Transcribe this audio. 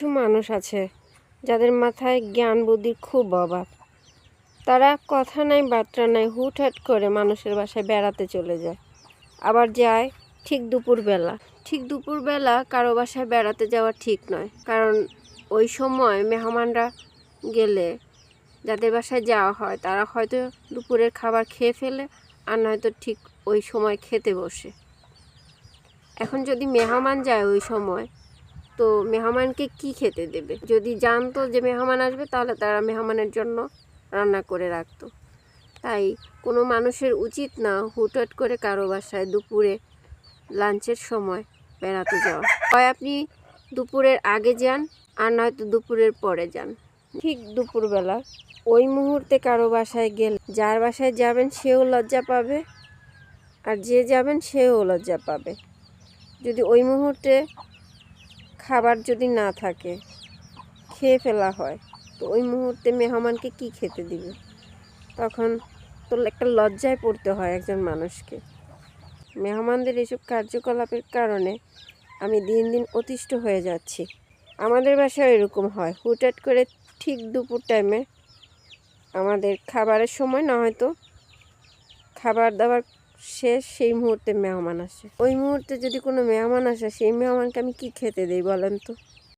কিছু মানুষ আছে যাদের মাথায় জ্ঞান বুদ্ধির খুব অভাব। তারা কথা নাই বার্তা নাই হুটহাট করে মানুষের বাসায় বেড়াতে চলে যায়, আবার যায় ঠিক দুপুরবেলা কারো বাসায় বেড়াতে যাওয়া ঠিক নয়, কারণ ওই সময় মেহমানরা গেলে যাদের বাসায় যাওয়া হয় তারা হয়তো দুপুরের খাবার খেয়ে ফেলে, আর নয়তো ঠিক ওই সময় খেতে বসে। এখন যদি মেহমান যায় ওই সময়, তো মেহমানকে কি খেতে দেবে? যদি জানতো যে মেহমান আসবে তাহলে তারা মেহমানের জন্য রান্না করে রাখতো। তাই কোনো মানুষের উচিত না হুটহাট করে কারো বাসায় দুপুরে লাঞ্চের সময় বেড়াতে যাওয়া। হয় আপনি দুপুরের আগে যান, আর নয়তো দুপুরের পরে যান। ঠিক দুপুরবেলা ওই মুহূর্তে কারো বাসায় গেলে যার বাসায় যাবেন সেও লজ্জা পাবে, আর যে যাবেন সেও লজ্জা পাবে। যদি ওই মুহূর্তে খাবার যদি না থাকে, খেয়ে ফেলা হয়, তো ওই মুহূর্তে মেহমানকে কি খেতে দিবে? তখন তো একটা লজ্জায় পড়তে হয় একজন মানুষকে। মেহমানদের এসব কার্যকলাপের কারণে আমি দিন দিন অতিষ্ঠ হয়ে যাচ্ছি। আমাদের বাসায় এরকম হয়, হুটহাট করে ঠিক দুপুর টাইমে আমাদের খাবারের সময় না হয়তো খাবার দাবার শেষ, সেই মুহূর্তে মেহমান আসে। ওই মুহূর্তে যদি কোনো মেহমান আসে, সেই মেহমানকে আমি কি খেতে দিই বলেন তো?